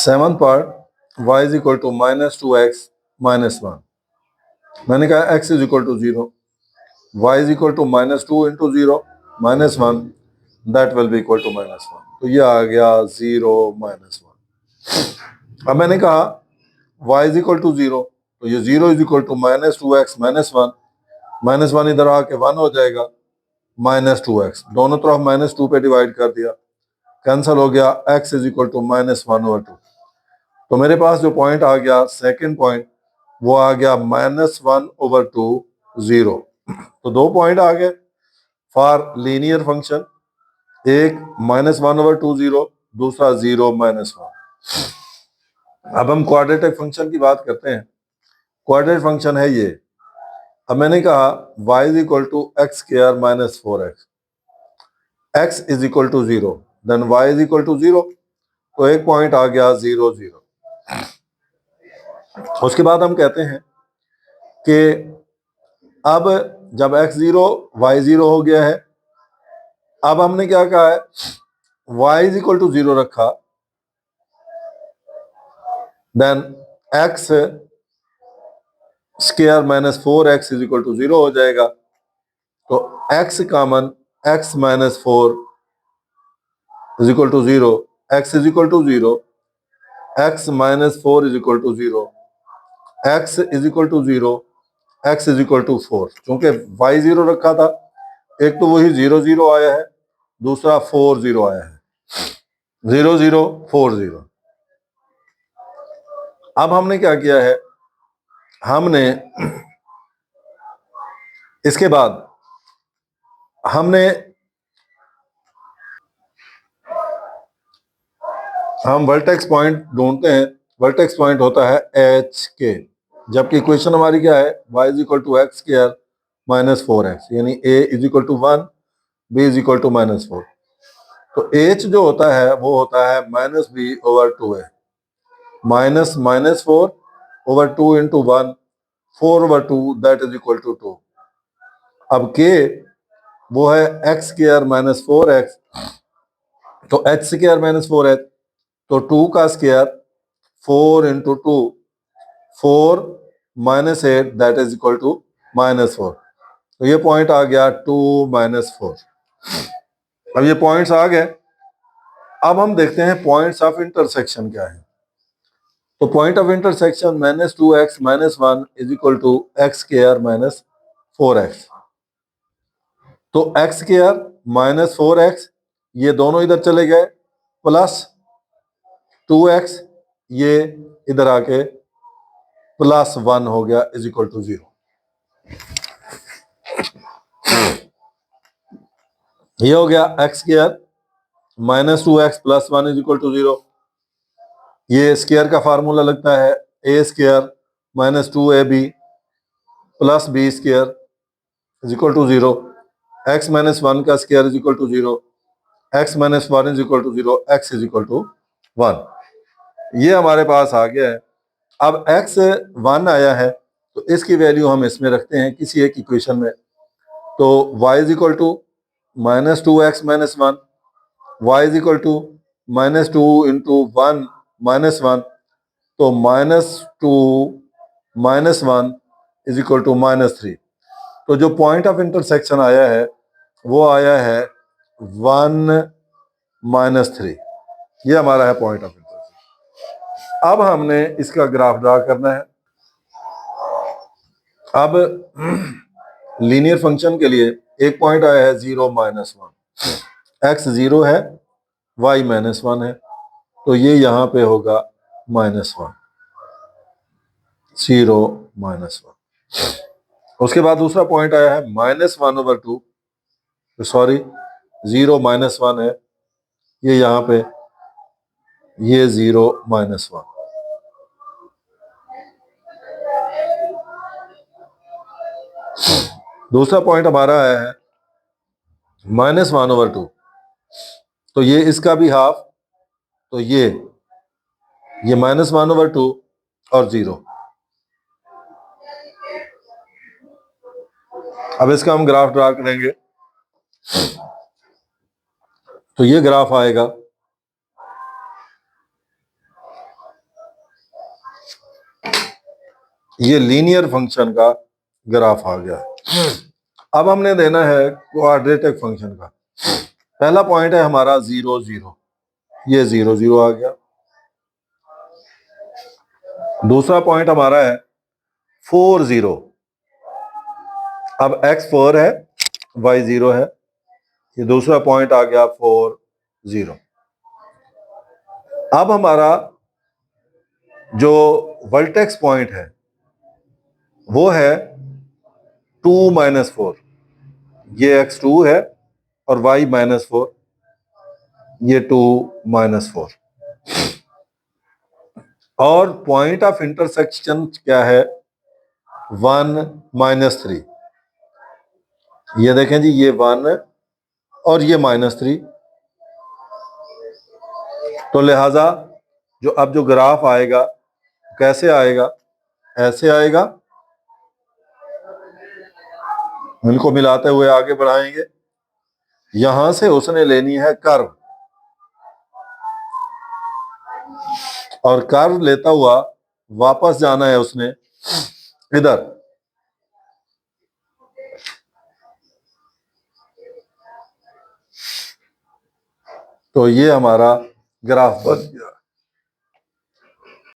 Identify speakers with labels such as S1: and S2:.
S1: Seventh part, y is equal to -2x -1। मैंने कहा x is equal to 0, y is equal to -2 into 0 -1, that will be equal to -1। तो ये आ गया 0 -1। अब मैंने कहा y इज इक्वल टू 0, तो ये 0 इज इक्वल टू -2x -1, -1 इधर आके 1 हो जाएगा, -2x दोनों तरफ -2 पे डिवाइड कर दिया, कैंसिल हो गया, x इज इक्वल टू -1/2। तो मेरे पास जो पॉइंट आ गया सेकंड पॉइंट, वो आ गया -1/2 0। तो दो पॉइंट आ गए फॉर लीनियर फंक्शन, एक -1/2 0, दूसरा 0 -1। अब हम क्वाड्रेटिक फंक्शन की बात करते हैं। क्वाड्रेटिक फंक्शन है ये। अब मैंने कहा y is equal to x square -4x, x is equal to 0, then y is equal to 0। तो एक पॉइंट आ गया 0 0। उसके बाद हम कहते हैं कि अब जब x 0 y 0 हो गया है, अब हमने क्या कहा है, y इज इक्वल टू 0 रखा, then x square -4x is equal to 0 हो जाएगा। तो x common, x -4 is equal to 0, x is equal to 0, x -4 is equal to 0, x is equal to 0, x is equal to 4। क्योंकि y 0 रखा था, एक तो वही 0 0 आया है, दूसरा 4 0 आया है, 0 0 4 0। अब हमने क्या किया है, हमने इसके बाद हम वर्टेक्स पॉइंट ढूंढते हैं। वर्टेक्स पॉइंट होता है एच के, जबकि इक्वेशन हमारी क्या है, y is equal to x square -4x, यानी a is equal to 1, b is equal to -4। तो h जो होता है वो होता है -b/2a, -4/2 into 1, 4/2, that is equal to 2। अब k वो है एक्स स्क्वायर -4x, तो h स्क्वायर -4h, तो 2 का square 4 into 2, 4 -8, that is equal to -4। तो ये पॉइंट आ गया 2 -4। अब ये पॉइंट्स आ गए। अब हम देखते हैं पॉइंट्स ऑफ इंटरसेक्शन क्या है। तो point of intersection -2x -1 is equal to x square -4x। तो एक्स स्क्वायर -4x, ये दोनों इधर चले गए, प्लस 2x, ये इधर आके +1 हो गया, इज इक्वल टू 0। ये हो गया x square -2x + 1 is equal to 0। ये स्क्वायर का फार्मूला लगता है a square -2ab + b square is equal to 0, x -1 का square is equal to 0, x -1 is equal to 0, x is equal to 1। ये हमारे पास आ गया है। अब x 1 आया है, तो इसकी वैल्यू हम इसमें रखते हैं किसी एक इक्वेशन में। तो y is equal to -2x -1, y is equal to -2 into 1 -1, तो -2 -1 इज इक्वल टू -3। तो जो पॉइंट ऑफ इंटरसेक्शन आया है वो आया है 1 -3। ये हमारा है पॉइंट ऑफ इंटरसेक्शन। अब हमने इसका ग्राफ ड्रा करना है। अब लीनियर फंक्शन के लिए एक पॉइंट आया है 0 -1, x 0 है, y -1 है, तो ये यहां पे होगा -1, 0 -1। उसके बाद दूसरा पॉइंट आया है -1/2, सॉरी 0 -1 है, ये यहां पे, ये 0 -1। दूसरा पॉइंट हमारा आया है -1/2, तो ये इसका भी हाफ, तो ये -1/2 और 0। अब इसका हम ग्राफ ड्रा करेंगे, तो ये ग्राफ आएगा ये लीनियर फंक्शन का ग्राफ आ गया। अब हमने देना है क्वाड्रेटिक फंक्शन का। पहला पॉइंट है हमारा 0 0, ये 0 0 आ गया। दूसरा पॉइंट हमारा है 4 0, अब x 4 है, y 0 है, ये दूसरा पॉइंट आ गया 4 0। अब हमारा जो वर्टेक्स पॉइंट है वो है 2 -4, ये x 2 है और y -4, ये 2 -4। और पॉइंट ऑफ इंटरसेक्शन क्या है? 1 -3। ये देखें जी, ये 1 और ये -3, तो लिहाजा जो अब जो ग्राफ आएगा कैसे आएगा? ऐसे आएगा। इनको मिलाते हुए आगे बढ़ाएंगे। यहां से उसने लेनी है कर्व, और कर्व लेता हुआ वापस जाना है उसने इधर। तो ये हमारा ग्राफ बन गया।